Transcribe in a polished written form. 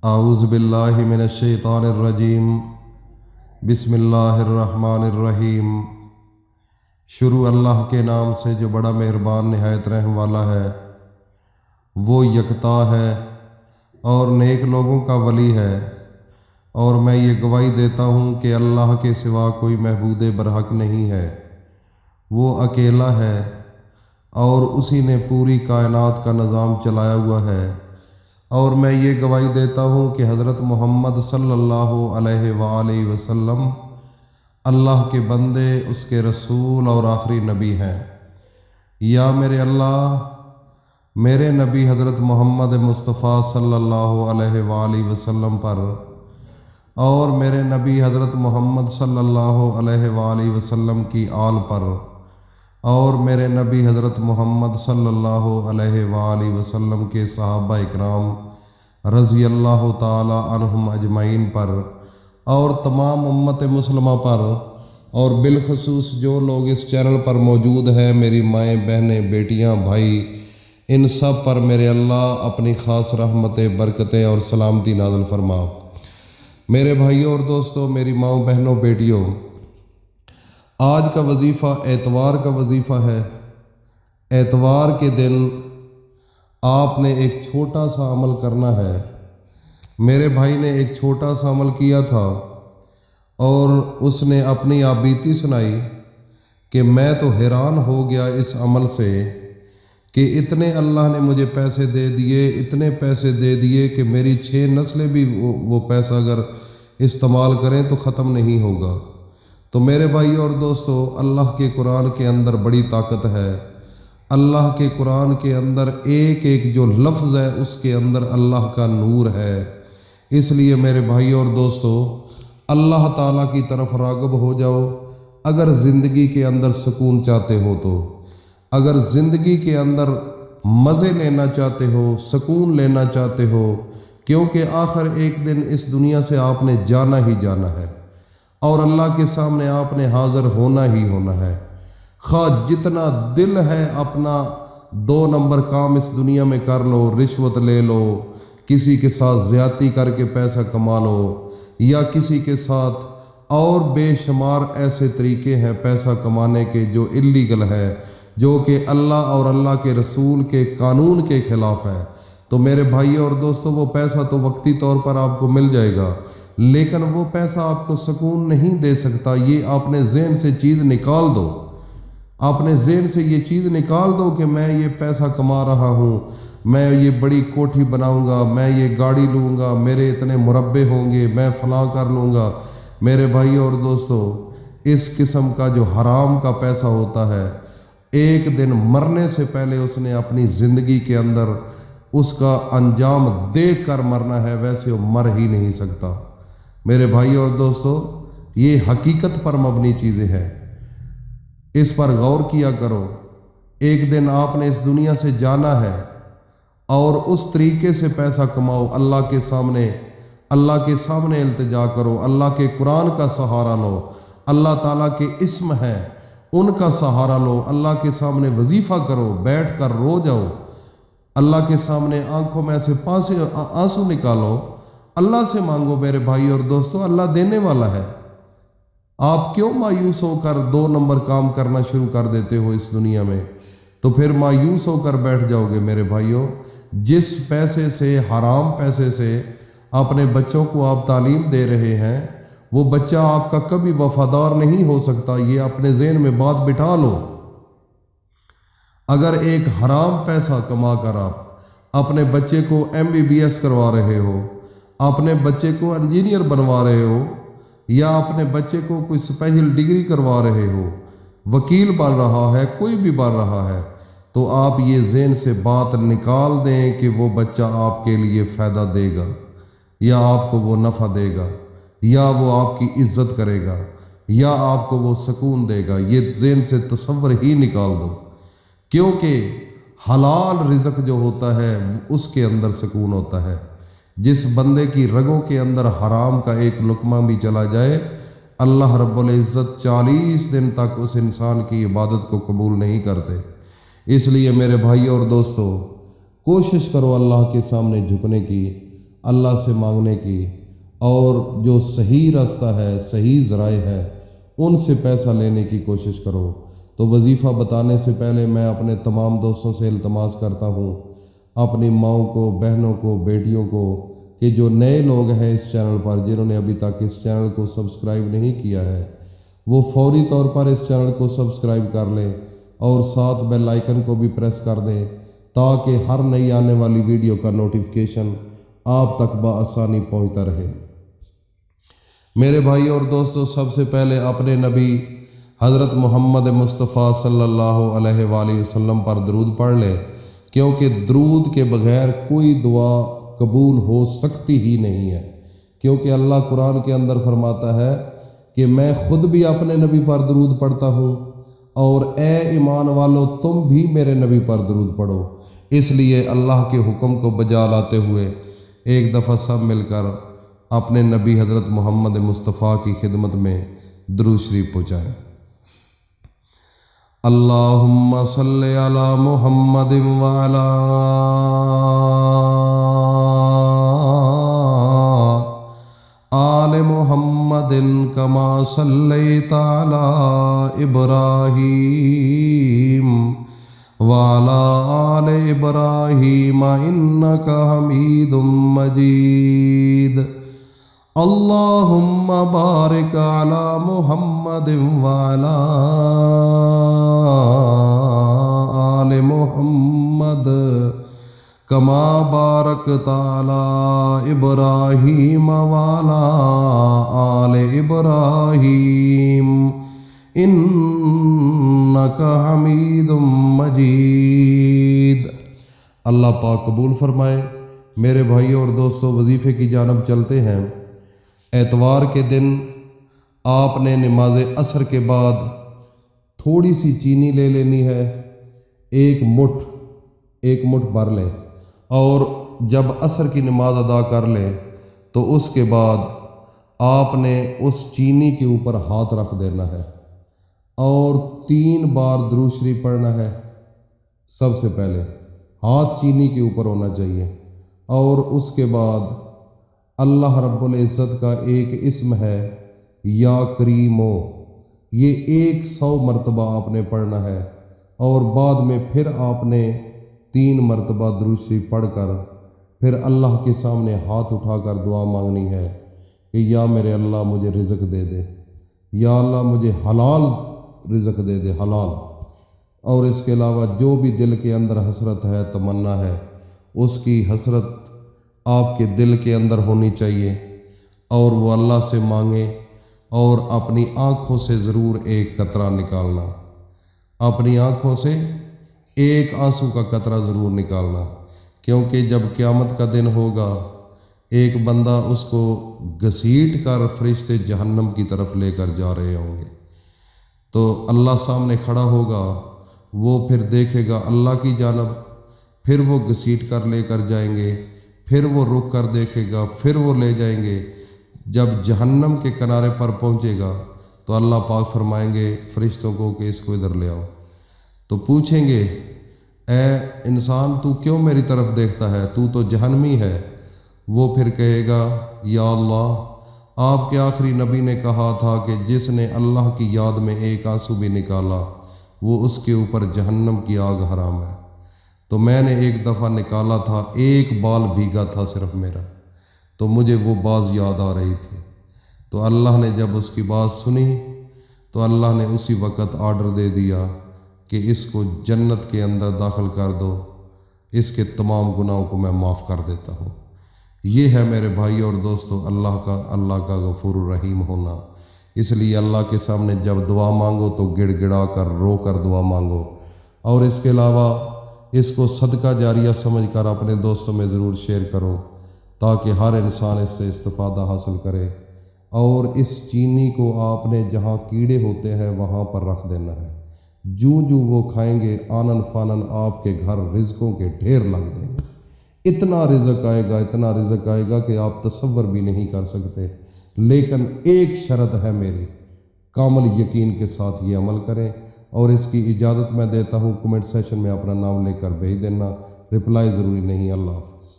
اعوذ باللہ من الشیطان الرجیم بسم اللہ الرحمن الرحیم۔ شروع اللہ کے نام سے جو بڑا مہربان نہایت رحم والا ہے۔ وہ یکتا ہے اور نیک لوگوں کا ولی ہے، اور میں یہ گواہی دیتا ہوں کہ اللہ کے سوا کوئی معبود برحق نہیں ہے۔ وہ اکیلا ہے اور اسی نے پوری کائنات کا نظام چلایا ہوا ہے، اور میں یہ گواہی دیتا ہوں کہ حضرت محمد صلی اللہ علیہ وآلہ وسلم اللہ کے بندے، اس کے رسول اور آخری نبی ہیں۔ یا میرے اللہ، میرے نبی حضرت محمد مصطفیٰ صلی اللہ علیہ وآلہ وسلم پر، اور میرے نبی حضرت محمد صلی اللہ علیہ وآلہ وسلم کی آل پر، اور میرے نبی حضرت محمد صلی اللہ علیہ وآلہ وسلم کے صحابہ اکرام رضی اللہ تعالی عنہم اجمعین پر، اور تمام امت مسلمہ پر، اور بالخصوص جو لوگ اس چینل پر موجود ہیں، میری مائیں، بہنیں، بیٹیاں، بھائی، ان سب پر میرے اللہ اپنی خاص رحمتیں، برکتیں اور سلامتی نازل فرما۔ میرے بھائیوں اور دوستوں، میری ماؤں، بہنوں، بیٹیوں، آج کا وظیفہ اتوار کا وظیفہ ہے۔ اتوار کے دن آپ نے ایک چھوٹا سا عمل کرنا ہے۔ میرے بھائی نے ایک چھوٹا سا عمل کیا تھا، اور اس نے اپنی بیتی سنائی کہ میں تو حیران ہو گیا اس عمل سے کہ اتنے اللہ نے مجھے پیسے دے دیے، اتنے پیسے دے دیے کہ میری 6 نسلیں بھی وہ پیسہ اگر استعمال کریں تو ختم نہیں ہوگا۔ تو میرے بھائی اور دوستو، اللہ کے قرآن کے اندر بڑی طاقت ہے۔ اللہ کے قرآن کے اندر ایک ایک جو لفظ ہے، اس کے اندر اللہ کا نور ہے۔ اس لیے میرے بھائی اور دوستو، اللہ تعالیٰ کی طرف راغب ہو جاؤ اگر زندگی کے اندر سکون چاہتے ہو تو، اگر زندگی کے اندر مزے لینا چاہتے ہو، سکون لینا چاہتے ہو، کیونکہ آخر ایک دن اس دنیا سے آپ نے جانا ہی جانا ہے، اور اللہ کے سامنے آپ نے حاضر ہونا ہی ہونا ہے۔ خواہ جتنا دل ہے اپنا 2 نمبر کام اس دنیا میں کر لو، رشوت لے لو، کسی کے ساتھ زیادتی کر کے پیسہ کما لو، یا کسی کے ساتھ اور بے شمار ایسے طریقے ہیں پیسہ کمانے کے جو اللیگل ہے، جو کہ اللہ اور اللہ کے رسول کے قانون کے خلاف ہے۔ تو میرے بھائی اور دوستو، وہ پیسہ تو وقتی طور پر آپ کو مل جائے گا، لیکن وہ پیسہ آپ کو سکون نہیں دے سکتا۔ یہ اپنے ذہن سے چیز نکال دو، اپنے ذہن سے یہ چیز نکال دو کہ میں یہ پیسہ کما رہا ہوں، میں یہ بڑی کوٹھی بناؤں گا، میں یہ گاڑی لوں گا، میرے اتنے مربے ہوں گے، میں فلاں کر لوں گا۔ میرے بھائی اور دوستو، اس قسم کا جو حرام کا پیسہ ہوتا ہے، ایک دن مرنے سے پہلے اس نے اپنی زندگی کے اندر اس کا انجام دیکھ کر مرنا ہے، ویسے وہ مر ہی نہیں سکتا۔ میرے بھائی اور دوستو، یہ حقیقت پر مبنی چیزیں ہیں، اس پر غور کیا کرو۔ ایک دن آپ نے اس دنیا سے جانا ہے، اور اس طریقے سے پیسہ کماؤ، اللہ کے سامنے التجا کرو، اللہ کے قرآن کا سہارا لو، اللہ تعالیٰ کے اسم ہیں ان کا سہارا لو، اللہ کے سامنے وظیفہ کرو، بیٹھ کر رو جاؤ، اللہ کے سامنے آنکھوں میں سے آنسو نکالو، اللہ سے مانگو۔ میرے بھائی اور دوستو، اللہ دینے والا ہے۔ آپ کیوں مایوس ہو کر 2 نمبر کام کرنا شروع کر دیتے ہو اس دنیا میں؟ تو پھر مایوس ہو کر بیٹھ جاؤ گے۔ میرے بھائیوں، جس پیسے سے، حرام پیسے سے اپنے بچوں کو آپ تعلیم دے رہے ہیں، وہ بچہ آپ کا کبھی وفادار نہیں ہو سکتا۔ یہ اپنے ذہن میں بات بٹھا لو۔ اگر ایک حرام پیسہ کما کر آپ اپنے بچے کو MBBS کروا رہے ہو، اپنے بچے کو انجینئر بنوا رہے ہو، یا اپنے بچے کو کوئی اسپیشل ڈگری کروا رہے ہو، وکیل بن رہا ہے، کوئی بھی بن رہا ہے، تو آپ یہ ذہن سے بات نکال دیں کہ وہ بچہ آپ کے لیے فائدہ دے گا، یا آپ کو وہ نفع دے گا، یا وہ آپ کی عزت کرے گا، یا آپ کو وہ سکون دے گا۔ یہ ذہن سے تصور ہی نکال دو، کیونکہ حلال رزق جو ہوتا ہے اس کے اندر سکون ہوتا ہے۔ جس بندے کی رگوں کے اندر حرام کا ایک لقمہ بھی چلا جائے، اللہ رب العزت 40 دن تک اس انسان کی عبادت کو قبول نہیں کرتے۔ اس لیے میرے بھائی اور دوستو، کوشش کرو اللہ کے سامنے جھکنے کی، اللہ سے مانگنے کی، اور جو صحیح راستہ ہے، صحیح ذرائع ہے، ان سے پیسہ لینے کی کوشش کرو۔ تو وظیفہ بتانے سے پہلے میں اپنے تمام دوستوں سے التماس کرتا ہوں، اپنی ماؤں کو، بہنوں کو، بیٹیوں کو، کہ جو نئے لوگ ہیں اس چینل پر، جنہوں نے ابھی تک اس چینل کو سبسکرائب نہیں کیا ہے، وہ فوری طور پر اس چینل کو سبسکرائب کر لیں اور ساتھ بیل آئیکن کو بھی پریس کر دیں، تاکہ ہر نئی آنے والی ویڈیو کا نوٹیفیکیشن آپ تک بآسانی پہنچتا رہے۔ میرے بھائی اور دوستو، سب سے پہلے اپنے نبی حضرت محمد مصطفیٰ صلی اللہ علیہ وآلہ وسلم پر درود پڑھ لیں، کیونکہ درود کے بغیر کوئی دعا قبول ہو سکتی ہی نہیں ہے، کیونکہ اللہ قرآن کے اندر فرماتا ہے کہ میں خود بھی اپنے نبی پر درود پڑھتا ہوں، اور اے ایمان والو تم بھی میرے نبی پر درود پڑھو۔ اس لیے اللہ کے حکم کو بجا لاتے ہوئے ایک دفعہ سب مل کر اپنے نبی حضرت محمد مصطفیٰ کی خدمت میں درود شریف پہنچائیں۔ اللہم صلی علی محمد وعلی آل محمد کما صلیت علی ابراہیم وعلی آل ابراہیم انک حمید مجید۔ اللہم بارک علی محمد وعلی آل محمد کما بارکت علی ابراہیم وعلی آل ابراہیم انک حمید مجید۔ اللہ پاک قبول فرمائے۔ میرے بھائیوں اور دوستوں، وظیفے کی جانب چلتے ہیں۔ اتوار کے دن آپ نے نماز عصر کے بعد تھوڑی سی چینی لے لینی ہے، ایک مٹھ بھر لیں، اور جب عصر کی نماز ادا کر لیں تو اس کے بعد آپ نے اس چینی کے اوپر ہاتھ رکھ دینا ہے اور 3 بار درود شریف پڑھنا ہے۔ سب سے پہلے ہاتھ چینی کے اوپر ہونا چاہیے، اور اس کے بعد اللہ رب العزت کا ایک اسم ہے یا کریمو، یہ 100 مرتبہ آپ نے پڑھنا ہے، اور بعد میں پھر آپ نے 3 مرتبہ درود شریف پڑھ کر پھر اللہ کے سامنے ہاتھ اٹھا کر دعا مانگنی ہے کہ یا میرے اللہ مجھے رزق دے دے، یا اللہ مجھے حلال رزق دے دے، حلال۔ اور اس کے علاوہ جو بھی دل کے اندر حسرت ہے، تمنا ہے، اس کی حسرت آپ کے دل کے اندر ہونی چاہیے، اور وہ اللہ سے مانگے، اور اپنی آنکھوں سے ضرور ایک قطرہ نکالنا، اپنی آنکھوں سے ایک آنسو کا قطرہ ضرور نکالنا، کیونکہ جب قیامت کا دن ہوگا ایک بندہ اس کو گھسیٹ کر فرشتے جہنم کی طرف لے کر جا رہے ہوں گے، تو اللہ سامنے کھڑا ہوگا، وہ پھر دیکھے گا اللہ کی جانب، پھر وہ گھسیٹ کر لے کر جائیں گے، پھر وہ رک کر دیکھے گا، پھر وہ لے جائیں گے۔ جب جہنم کے کنارے پر پہنچے گا تو اللہ پاک فرمائیں گے فرشتوں کو کہ اس کو ادھر لے آؤ، تو پوچھیں گے اے انسان تو کیوں میری طرف دیکھتا ہے، تو تو جہنمی ہے۔ وہ پھر کہے گا یا اللہ، آپ کے آخری نبی نے کہا تھا کہ جس نے اللہ کی یاد میں ایک آنسو بھی نکالا وہ اس کے اوپر جہنم کی آگ حرام ہے، تو میں نے ایک دفعہ نکالا تھا، ایک بال بھیگا تھا صرف میرا، تو مجھے وہ باز یاد آ رہی تھی۔ تو اللہ نے جب اس کی بات سنی تو اللہ نے اسی وقت آرڈر دے دیا کہ اس کو جنت کے اندر داخل کر دو، اس کے تمام گناہوں کو میں معاف کر دیتا ہوں۔ یہ ہے میرے بھائی اور دوستو اللہ کا غفور الرحیم ہونا۔ اس لیے اللہ کے سامنے جب دعا مانگو تو گڑ گڑا کر، رو کر دعا مانگو، اور اس کے علاوہ اس کو صدقہ جاریہ سمجھ کر اپنے دوستوں میں ضرور شیئر کرو، تاکہ ہر انسان اس سے استفادہ حاصل کرے۔ اور اس چینی کو آپ نے جہاں کیڑے ہوتے ہیں وہاں پر رکھ دینا ہے، جو وہ کھائیں گے آنن فانن آپ کے گھر رزقوں کے ڈھیر لگ دیں گے۔ اتنا رزق آئے گا کہ آپ تصور بھی نہیں کر سکتے۔ لیکن ایک شرط ہے میری، کامل یقین کے ساتھ یہ عمل کریں، اور اس کی اجازت میں دیتا ہوں، کمنٹ سیکشن میں اپنا نام لے کر بھیج دینا، رپلائی ضروری نہیں۔ اللہ حافظ۔